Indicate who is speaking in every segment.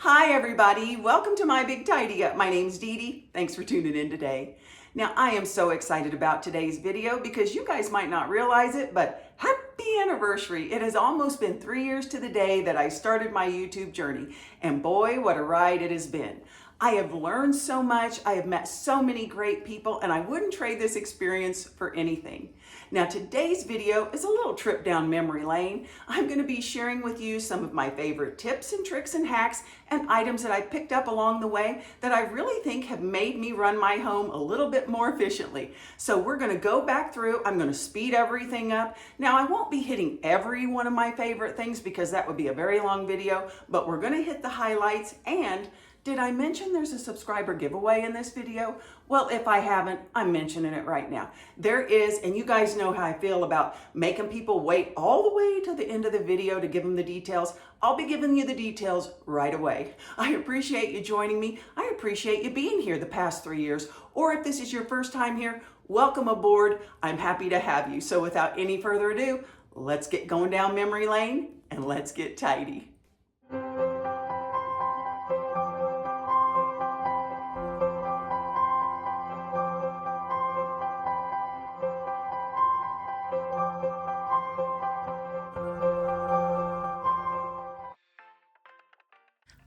Speaker 1: Hi everybody, welcome to my Big Tidy Up. My name's DeDe. Thanks for tuning in today. Now I am so excited about today's video because you guys might not realize it, but happy anniversary. It has almost been 3 years to the day that I started my YouTube journey, and boy, what a ride it has been. I have learned so much, I have met so many great people, and I wouldn't trade this experience for anything. Now today's video is a little trip down memory lane. I'm going to be sharing with you some of my favorite tips and tricks and hacks and items that I picked up along the way that I really think have made me run my home a little bit more efficiently. So we're going to go back through, I'm going to speed everything up. Now I won't be hitting every one of my favorite things because that would be a very long video, but we're going to hit the highlights. And did I mention there's a subscriber giveaway in this video? Well, if I haven't, I'm mentioning it right now. There is, and you guys know how I feel about making people wait all the way to the end of the video to give them the details. I'll be giving you the details right away. I appreciate you joining me. I appreciate you being here the past 3 years. Or if this is your first time here, welcome aboard. I'm happy to have you. So without any further ado, let's get going down memory lane and let's get tidy.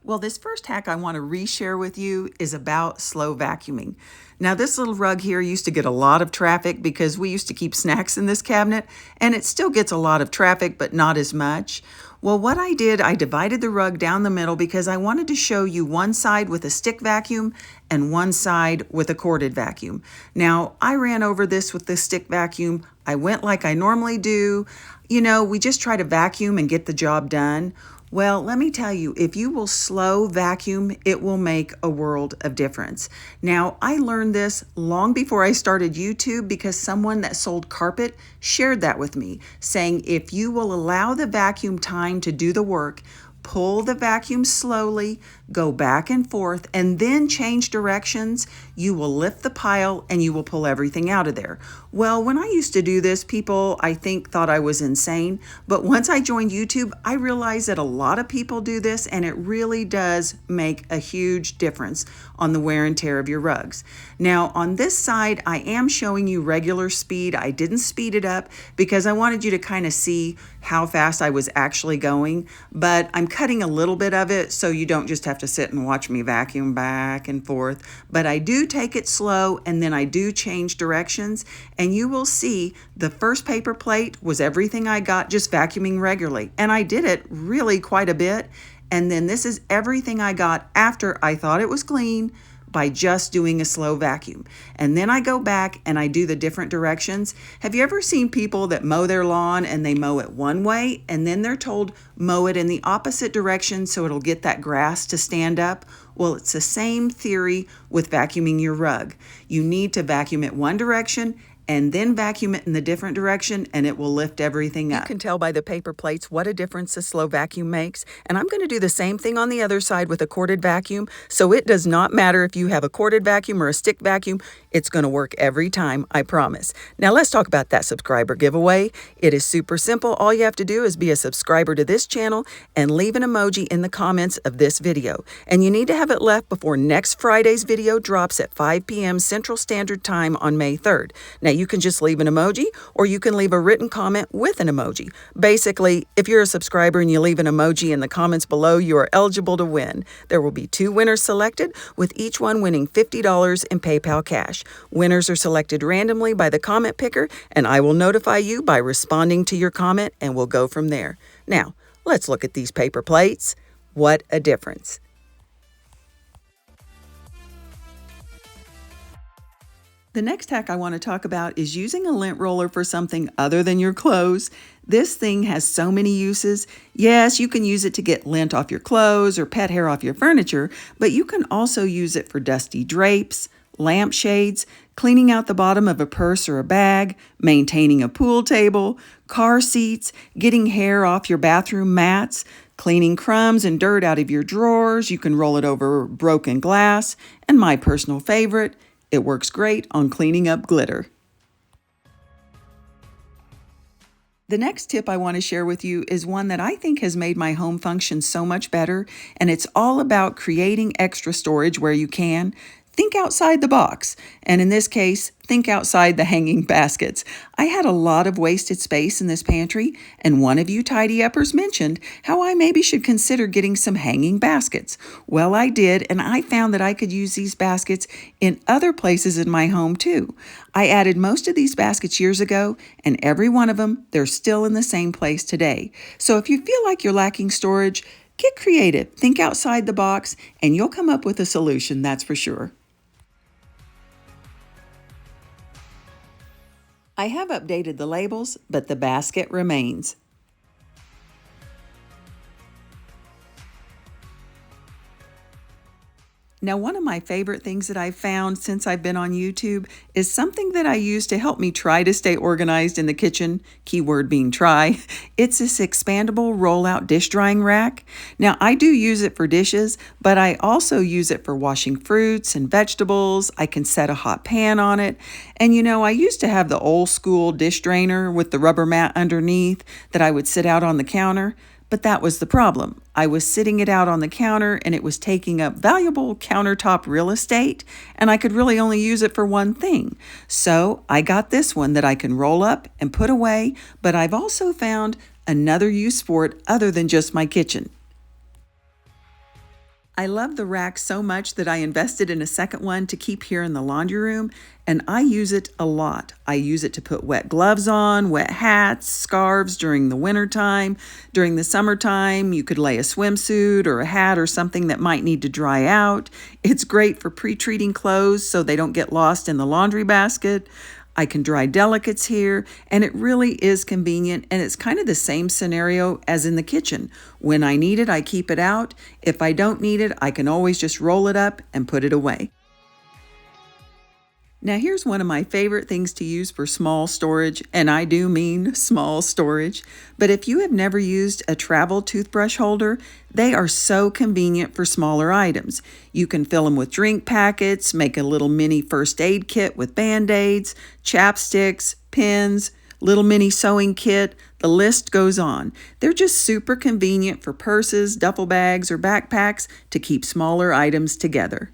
Speaker 1: Well, this first hack I want to reshare with you is about slow vacuuming. Now, this little rug here used to get a lot of traffic because we used to keep snacks in this cabinet, and it still gets a lot of traffic, but not as much. Well, what I did, I divided the rug down the middle because I wanted to show you one side with a stick vacuum and one side with a corded vacuum. Now, I ran over this with the stick vacuum. I went like I normally do. You know, we just try to vacuum and get the job done. Well, let me tell you, if you will slow vacuum, it will make a world of difference. Now, I learned this long before I started YouTube because someone that sold carpet shared that with me, saying if you will allow the vacuum time to do the work, pull the vacuum slowly, go back and forth, and then change directions, you will lift the pile and you will pull everything out of there. Well, when I used to do this, people, I think, thought I was insane. But once I joined YouTube, I realized that a lot of people do this, and it really does make a huge difference on the wear and tear of your rugs. Now, on this side, I am showing you regular speed. I didn't speed it up because I wanted you to kind of see how fast I was actually going, but I'm cutting a little bit of it so you don't just have to sit and watch me vacuum back and forth. But I do take it slow, and then I do change directions, and you will see the first paper plate was everything I got just vacuuming regularly, and I did it really quite a bit. And then this is everything I got after I thought it was clean by just doing a slow vacuum. And then I go back and I do the different directions. Have you ever seen people that mow their lawn and they mow it one way and then they're told mow it in the opposite direction so it'll get that grass to stand up? Well, it's the same theory with vacuuming your rug. You need to vacuum it one direction and then vacuum it in the different direction, and it will lift everything up. You can tell by the paper plates what a difference a slow vacuum makes, and I'm going to do the same thing on the other side with a corded vacuum, so it does not matter if you have a corded vacuum or a stick vacuum. It's going to work every time, I promise. Now let's talk about that subscriber giveaway. It is super simple. All you have to do is be a subscriber to this channel and leave an emoji in the comments of this video. And you need to have it left before next Friday's video drops at 5 p.m. Central Standard Time on May 3rd. Now you can just leave an emoji, or you can leave a written comment with an emoji. Basically, if you're a subscriber and you leave an emoji in the comments below, you are eligible to win. There will be 2 winners selected, with each one winning $50 in PayPal cash. Winners are selected randomly by the comment picker, and I will notify you by responding to your comment, and we'll go from there. Now, let's look at these paper plates. What a difference. The next hack I want to talk about is using a lint roller for something other than your clothes. This thing has so many uses. Yes, you can use it to get lint off your clothes or pet hair off your furniture, but you can also use it for dusty drapes, lampshades, cleaning out the bottom of a purse or a bag, maintaining a pool table, car seats, getting hair off your bathroom mats, cleaning crumbs and dirt out of your drawers. You can roll it over broken glass, and my personal favorite, it works great on cleaning up glitter. The next tip I want to share with you is one that I think has made my home function so much better, and it's all about creating extra storage where you can. Think outside the box, and in this case, think outside the hanging baskets. I had a lot of wasted space in this pantry, and one of you tidy uppers mentioned how I maybe should consider getting some hanging baskets. Well, I did, and I found that I could use these baskets in other places in my home too. I added most of these baskets years ago, and every one of them, they're still in the same place today. So if you feel like you're lacking storage, get creative, think outside the box, and you'll come up with a solution, that's for sure. I have updated the labels, but the basket remains. Now, one of my favorite things that I've found since I've been on YouTube is something that I use to help me try to stay organized in the kitchen, keyword being try. It's this expandable roll-out dish drying rack. Now, I do use it for dishes, but I also use it for washing fruits and vegetables. I can set a hot pan on it. And you know, I used to have the old school dish drainer with the rubber mat underneath that I would sit out on the counter. But that was the problem. I was sitting it out on the counter and it was taking up valuable countertop real estate, and I could really only use it for one thing. So I got this one that I can roll up and put away, but I've also found another use for it other than just my kitchen. I love the rack so much that I invested in a second one to keep here in the laundry room, and I use it a lot. I use it to put wet gloves on, wet hats, scarves during the wintertime. During the summertime, you could lay a swimsuit or a hat or something that might need to dry out. It's great for pre-treating clothes so they don't get lost in the laundry basket. I can dry delicates here, and it really is convenient, and it's kind of the same scenario as in the kitchen. When I need it, I keep it out. If I don't need it, I can always just roll it up and put it away. Now here's one of my favorite things to use for small storage, and I do mean small storage. But if you have never used a travel toothbrush holder, they are so convenient for smaller items. You can fill them with drink packets, make a little mini first aid kit with Band-Aids, chapsticks, pins, little mini sewing kit, the list goes on. They're just super convenient for purses, duffel bags, or backpacks to keep smaller items together.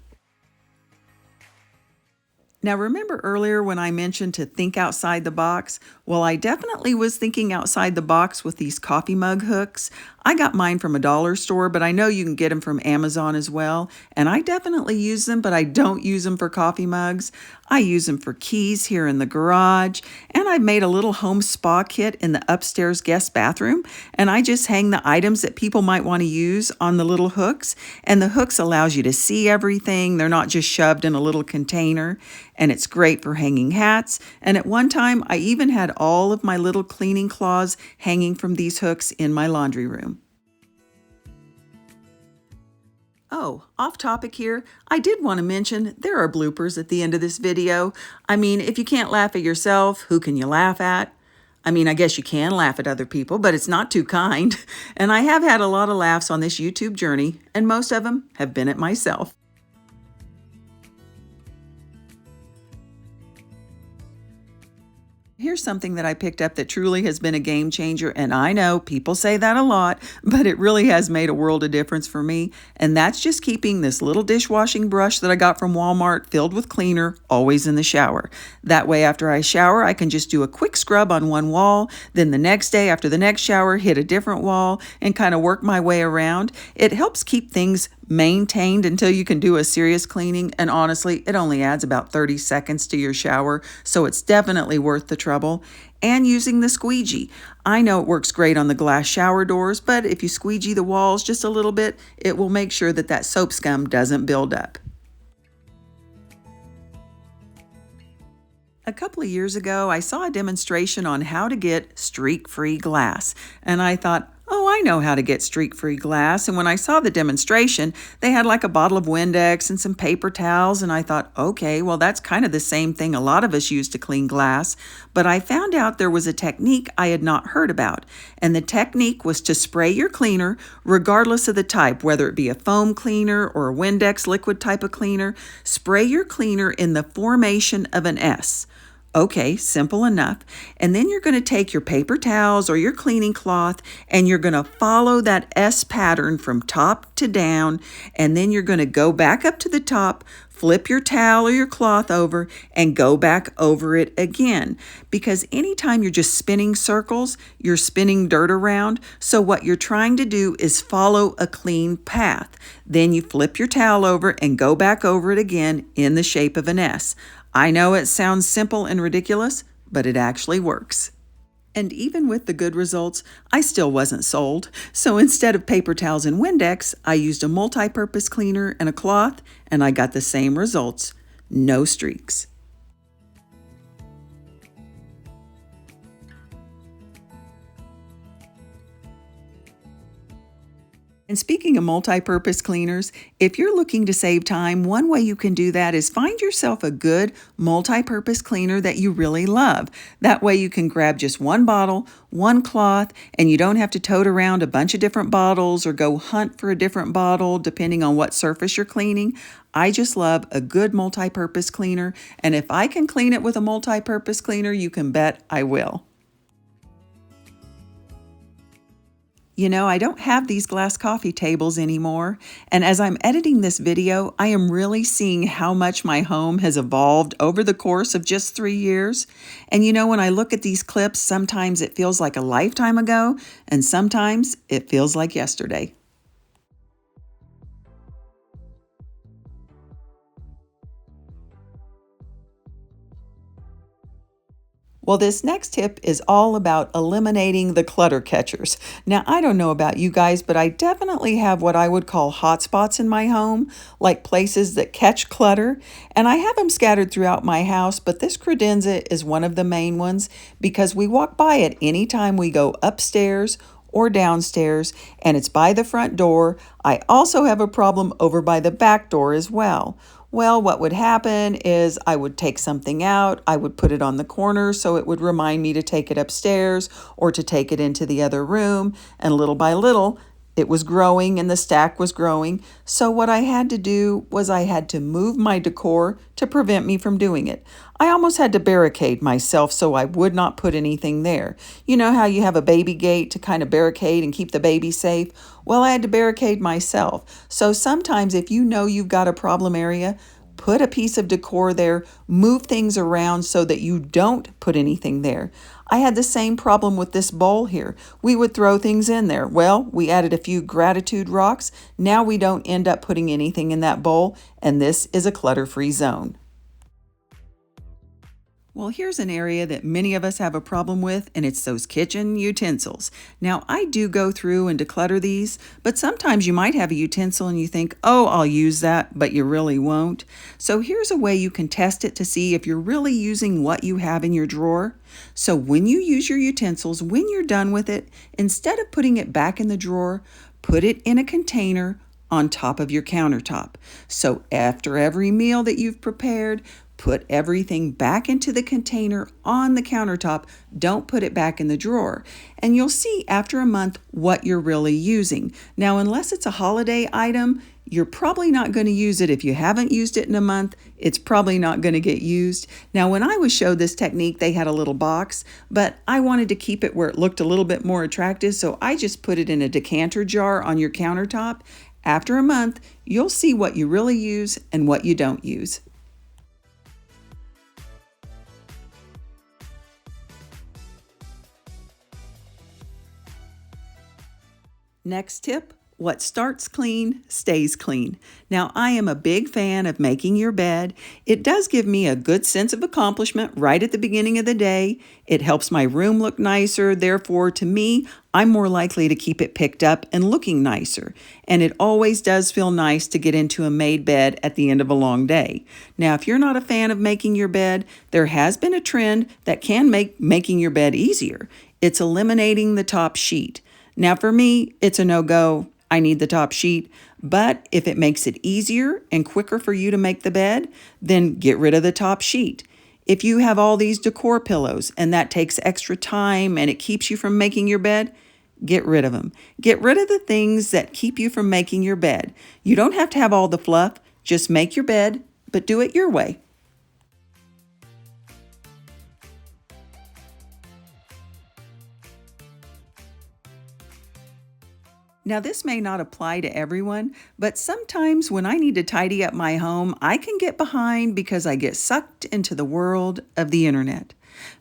Speaker 1: Now, remember earlier when I mentioned to think outside the box? Well, I definitely was thinking outside the box with these coffee mug hooks. I got mine from a dollar store, but I know you can get them from Amazon as well. And I definitely use them, but I don't use them for coffee mugs. I use them for keys here in the garage. And I've made a little home spa kit in the upstairs guest bathroom. And I just hang the items that people might want to use on the little hooks. And the hooks allows you to see everything. They're not just shoved in a little container. And it's great for hanging hats. And at one time, I even had all of my little cleaning cloths hanging from these hooks in my laundry room. Oh, off topic here, I did want to mention there are bloopers at the end of this video. I mean, if you can't laugh at yourself, who can you laugh at? I mean, I guess you can laugh at other people, but it's not too kind. And I have had a lot of laughs on this YouTube journey, and most of them have been at myself. Here's something that I picked up that truly has been a game changer, and I know people say that a lot, but it really has made a world of difference for me, and that's just keeping this little dishwashing brush that I got from Walmart filled with cleaner always in the shower. That way, after I shower, I can just do a quick scrub on one wall, then the next day after the next shower, hit a different wall and kind of work my way around. It helps keep things maintained until you can do a serious cleaning, and honestly, it only adds about 30 seconds to your shower, so it's definitely worth the trouble. And using the squeegee. I know it works great on the glass shower doors, but if you squeegee the walls just a little bit, it will make sure that that soap scum doesn't build up. A couple of years ago, I saw a demonstration on how to get streak-free glass, and I thought, oh, I know how to get streak-free glass. And when I saw the demonstration, they had like a bottle of Windex and some paper towels, and I thought, okay, well, that's kind of the same thing a lot of us use to clean glass. But I found out there was a technique I had not heard about, and the technique was to spray your cleaner, regardless of the type, whether it be a foam cleaner or a Windex liquid type of cleaner. Spray your cleaner in the formation of an S. Okay, simple enough. And then you're going to take your paper towels or your cleaning cloth and you're going to follow that S pattern from top to down. And then you're going to go back up to the top, flip your towel or your cloth over and go back over it again. Because anytime you're just spinning circles, you're spinning dirt around. So what you're trying to do is follow a clean path. Then you flip your towel over and go back over it again in the shape of an S. I know it sounds simple and ridiculous, but it actually works. And even with the good results, I still wasn't sold. So instead of paper towels and Windex, I used a multi-purpose cleaner and a cloth, and I got the same results. No streaks. And speaking of multi-purpose cleaners, if you're looking to save time, one way you can do that is find yourself a good multi-purpose cleaner that you really love. That way you can grab just one bottle, one cloth, and you don't have to tote around a bunch of different bottles or go hunt for a different bottle depending on what surface you're cleaning. I just love a good multi-purpose cleaner, and if I can clean it with a multi-purpose cleaner, you can bet I will. You know, I don't have these glass coffee tables anymore, and as I'm editing this video, I am really seeing how much my home has evolved over the course of just 3 years. And you know, when I look at these clips, sometimes it feels like a lifetime ago, and sometimes it feels like yesterday. Well, this next tip is all about eliminating the clutter catchers. Now, I don't know about you guys, but I definitely have what I would call hotspots in my home, like places that catch clutter, and I have them scattered throughout my house, but this credenza is one of the main ones because we walk by it anytime we go upstairs or downstairs, and it's by the front door. I also have a problem over by the back door as well. Well, what would happen is I would take something out, I would put it on the corner so it would remind me to take it upstairs or to take it into the other room, and little by little, it was growing and the stack was growing. So what I had to do was I had to move my decor to prevent me from doing it. I almost had to barricade myself so I would not put anything there. You know how you have a baby gate to kind of barricade and keep the baby safe? Well, I had to barricade myself. So sometimes if you know you've got a problem area, put a piece of decor there, move things around so that you don't put anything there. I had the same problem with this bowl here. We would throw things in there. Well, we added a few gratitude rocks. Now we don't end up putting anything in that bowl, and this is a clutter-free zone. Well, here's an area that many of us have a problem with, and it's those kitchen utensils. Now, I do go through and declutter these, but sometimes you might have a utensil and you think, oh, I'll use that, but you really won't. So here's a way you can test it to see if you're really using what you have in your drawer. So when you use your utensils, when you're done with it, instead of putting it back in the drawer, put it in a container on top of your countertop. So after every meal that you've prepared, put everything back into the container on the countertop. Don't put it back in the drawer. And you'll see after a month what you're really using. Now, unless it's a holiday item, you're probably not going to use it. If you haven't used it in a month, it's probably not going to get used. Now, when I was showed this technique, they had a little box, but I wanted to keep it where it looked a little bit more attractive, so I just put it in a decanter jar on your countertop. After a month, you'll see what you really use and what you don't use. Next tip, what starts clean stays clean. Now, I am a big fan of making your bed. It does give me a good sense of accomplishment right at the beginning of the day. It helps my room look nicer. Therefore, to me, I'm more likely to keep it picked up and looking nicer. And it always does feel nice to get into a made bed at the end of a long day. Now, if you're not a fan of making your bed, there has been a trend that can make making your bed easier. It's eliminating the top sheet. Now for me, it's a no-go. I need the top sheet. But if it makes it easier and quicker for you to make the bed, then get rid of the top sheet. If you have all these decor pillows and that takes extra time and it keeps you from making your bed, get rid of them. Get rid of the things that keep you from making your bed. You don't have to have all the fluff. Just make your bed, but do it your way. Now, this may not apply to everyone, but sometimes when I need to tidy up my home, I can get behind because I get sucked into the world of the internet.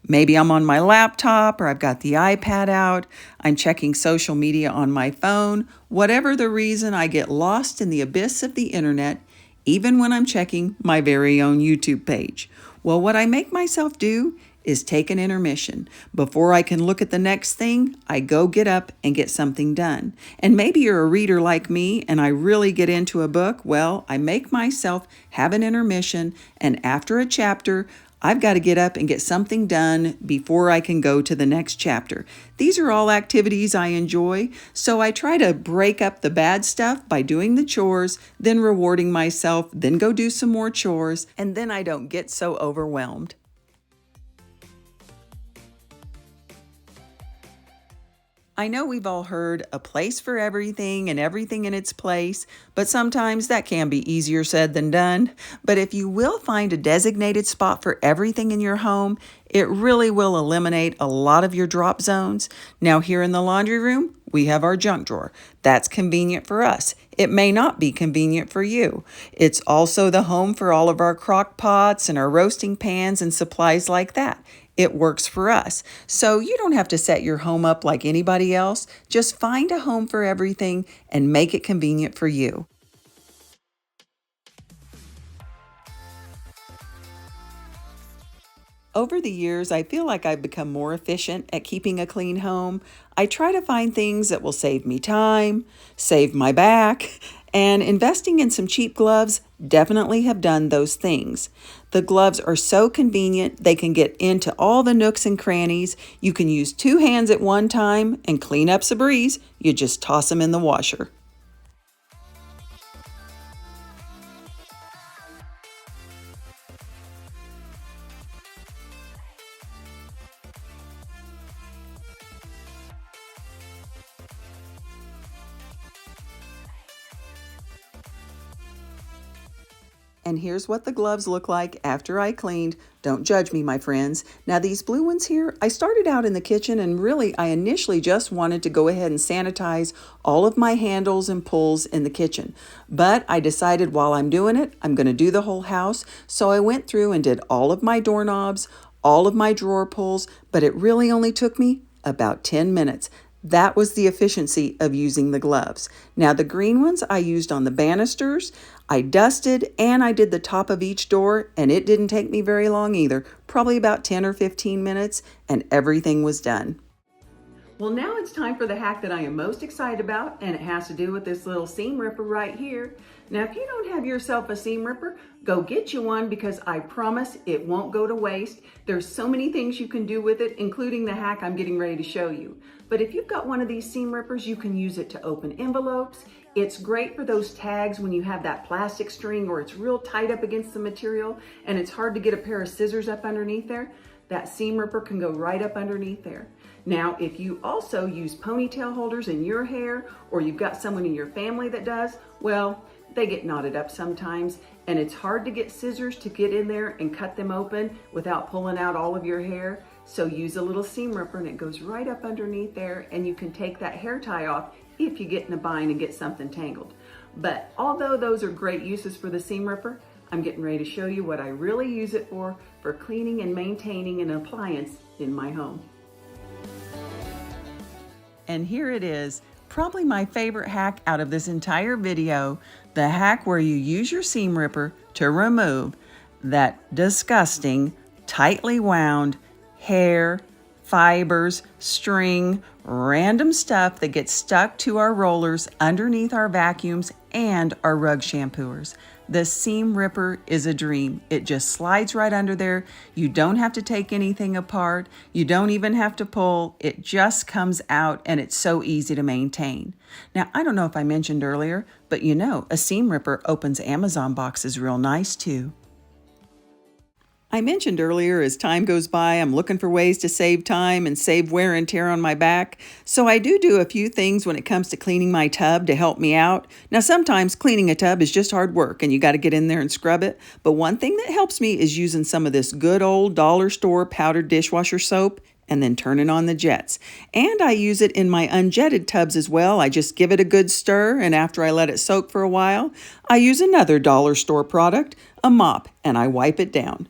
Speaker 1: Maybe I'm on my laptop or I've got the iPad out, I'm checking social media on my phone. Whatever the reason, I get lost in the abyss of the internet, even when I'm checking my very own YouTube page. Well, what I make myself do is take an intermission. Before I can look at the next thing, I go get up and get something done. And maybe you're a reader like me and I really get into a book. Well, I make myself have an intermission, and after a chapter, I've got to get up and get something done before I can go to the next chapter. These are all activities I enjoy, so I try to break up the bad stuff by doing the chores, then rewarding myself, then go do some more chores, and then I don't get so overwhelmed. I know we've all heard a place for everything and everything in its place, but sometimes that can be easier said than done. But if you will find a designated spot for everything in your home, it really will eliminate a lot of your drop zones. Now, here in the laundry room, we have our junk drawer. That's convenient for us. It may not be convenient for you. It's also the home for all of our crock pots and our roasting pans and supplies like that. It works for us. So you don't have to set your home up like anybody else. Just find a home for everything and make it convenient for you. Over the years, I feel like I've become more efficient at keeping a clean home. I try to find things that will save me time, save my back, and investing in some cheap gloves definitely have done those things. The gloves are so convenient, they can get into all the nooks and crannies. You can use 2 hands at one time, and cleanup's a breeze. You just toss them in the washer. And here's what the gloves look like after I cleaned. Don't judge me, my friends. Now these blue ones here, I started out in the kitchen and really I initially just wanted to go ahead and sanitize all of my handles and pulls in the kitchen. But I decided while I'm doing it, I'm going to do the whole house. So I went through and did all of my doorknobs, all of my drawer pulls, but it really only took me about 10 minutes. That was the efficiency of using the gloves. Now the green ones I used on the banisters, I dusted, and I did the top of each door, and it didn't take me very long either, probably about 10 or 15 minutes, and everything was done. Well, now it's time for the hack that I am most excited about, and it has to do with this little seam ripper right here. Now, if you don't have yourself a seam ripper, go get you one because I promise it won't go to waste. There's so many things you can do with it, including the hack I'm getting ready to show you. But if you've got one of these seam rippers, you can use it to open envelopes. It's great for those tags when you have that plastic string or it's real tight up against the material and it's hard to get a pair of scissors up underneath there. That seam ripper can go right up underneath there. Now, if you also use ponytail holders in your hair or you've got someone in your family that does, well, they get knotted up sometimes and it's hard to get scissors to get in there and cut them open without pulling out all of your hair. So use a little seam ripper and it goes right up underneath there and you can take that hair tie off if you get in a bind and get something tangled. But although those are great uses for the seam ripper, I'm getting ready to show you what I really use it for cleaning and maintaining an appliance in my home. And here it is, probably my favorite hack out of this entire video, the hack where you use your seam ripper to remove that disgusting, tightly wound hair, fibers, string, random stuff that gets stuck to our rollers underneath our vacuums and our rug shampooers. The seam ripper is a dream. It just slides right under there. You don't have to take anything apart. You don't even have to pull. It just comes out and it's so easy to maintain. Now, I don't know if I mentioned earlier, but you know, a seam ripper opens Amazon boxes real nice too. I mentioned earlier, as time goes by, I'm looking for ways to save time and save wear and tear on my back. So I do a few things when it comes to cleaning my tub to help me out. Now, sometimes cleaning a tub is just hard work and you got to get in there and scrub it. But one thing that helps me is using some of this good old dollar store powdered dishwasher soap. and then turning on the jets. And I use it in my unjetted tubs as well. I just give it a good stir, and after I let it soak for a while, I use another dollar store product, a mop, and I wipe it down.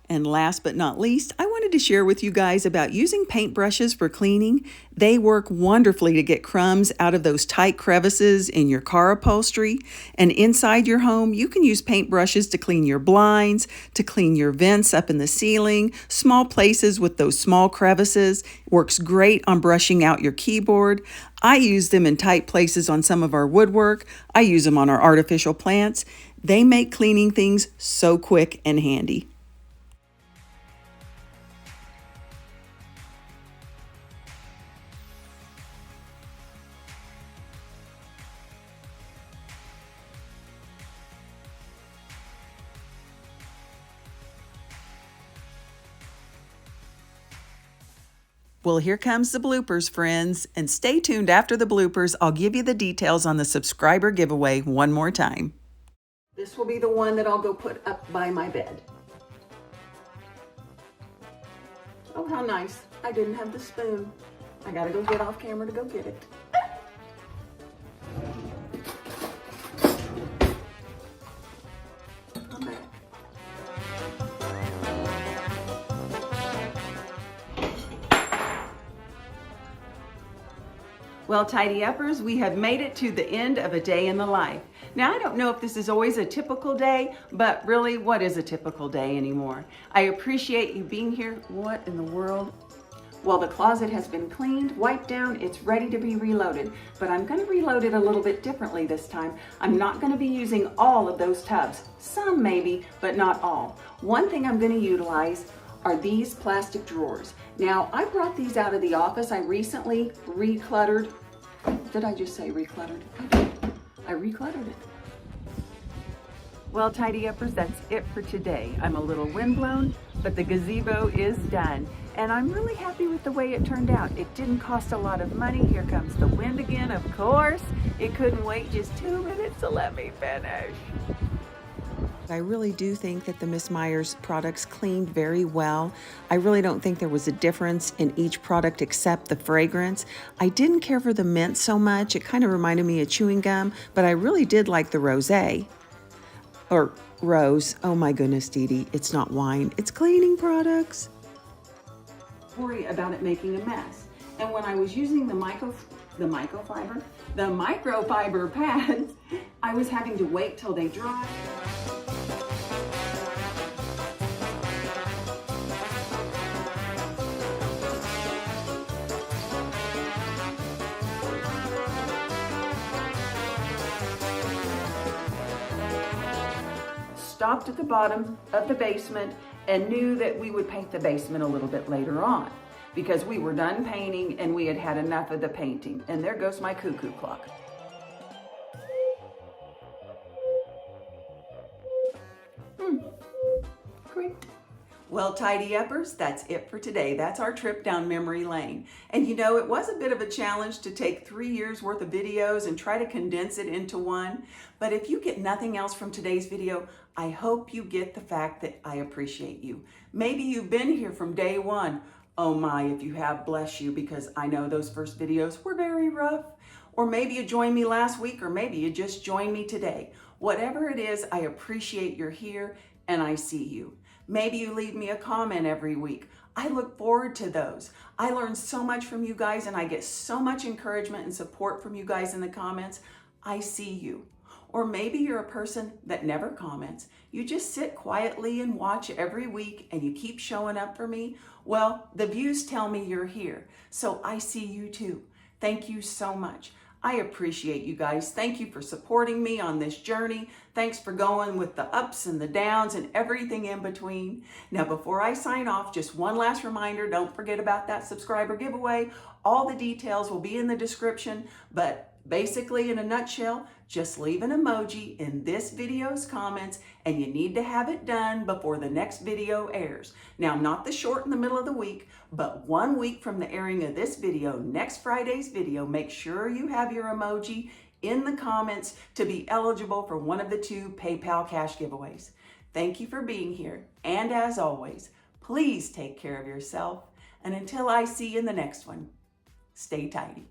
Speaker 1: And last but not least, I wanted to share with you guys about using paintbrushes for cleaning. They work wonderfully to get crumbs out of those tight crevices in your car upholstery. And inside your home, you can use paintbrushes to clean your blinds, to clean your vents up in the ceiling, small places with those small crevices. Works great on brushing out your keyboard. I use them in tight places on some of our woodwork. I use them on our artificial plants. They make cleaning things so quick and handy. Well, here comes the bloopers, friends, and stay tuned after the bloopers. I'll give you the details on the subscriber giveaway one more time. This will be the one that I'll go put up by my bed. Oh, how nice. I didn't have the spoon. I gotta go get off camera to go get it. I'm back. Well, Tidy Uppers, we have made it to the end of a day in the life. Now, I don't know if this is always a typical day, but really, what is a typical day anymore? I appreciate you being here. What in the world? Well, the closet has been cleaned, wiped down, it's ready to be reloaded, but I'm gonna reload it a little bit differently this time. I'm not gonna be using all of those tubs. Some maybe, but not all. One thing I'm gonna utilize are these plastic drawers. Now, I brought these out of the office. I recently recluttered. Did I just say recluttered? I did. I recluttered it. Well, Tidy Uppers, that's it for today. I'm a little windblown, but the gazebo is done. And I'm really happy with the way it turned out. It didn't cost a lot of money. Here comes the wind again, of course. It couldn't wait just 2 minutes to let me finish. I really do think that the Miss Meyer's products cleaned very well. I really don't think there was a difference in each product except the fragrance. I didn't care for the mint so much. It kind of reminded me of chewing gum, but I really did like the rosé. Or rose. Oh my goodness, DeDe, it's not wine, it's cleaning products. Worry about it making a mess. And when I was using the microfiber pads, I was having to wait till they dry. Stopped at the bottom of the basement and knew that we would paint the basement a little bit later on because we were done painting and we had had enough of the painting. And there goes my cuckoo clock. Great. Well, Tidy Uppers, that's it for today. That's our trip down memory lane. And you know, it was a bit of a challenge to take 3 years worth of videos and try to condense it into one. But if you get nothing else from today's video, I hope you get the fact that I appreciate you. Maybe you've been here from day one. Oh my, if you have, bless you, because I know those first videos were very rough. Or maybe you joined me last week, or maybe you just joined me today. Whatever it is, I appreciate you're here and I see you. Maybe you leave me a comment every week. I look forward to those. I learn so much from you guys and I get so much encouragement and support from you guys in the comments. I see you. Or maybe you're a person that never comments. You just sit quietly and watch every week and you keep showing up for me. Well, the views tell me you're here. So I see you too. Thank you so much. I appreciate you guys. Thank you for supporting me on this journey. Thanks for going with the ups and the downs and everything in between. Now, before I sign off, just one last reminder, don't forget about that subscriber giveaway. All the details will be in the description, but Basically, in a nutshell, just leave an emoji in this video's comments, and you need to have it done before the next video airs. Now, not the short in the middle of the week, but 1 week from the airing of this video, next Friday's video, make sure you have your emoji in the comments to be eligible for one of the 2 PayPal cash giveaways. Thank you for being here, and as always, please take care of yourself, and until I see you in the next one, stay tidy.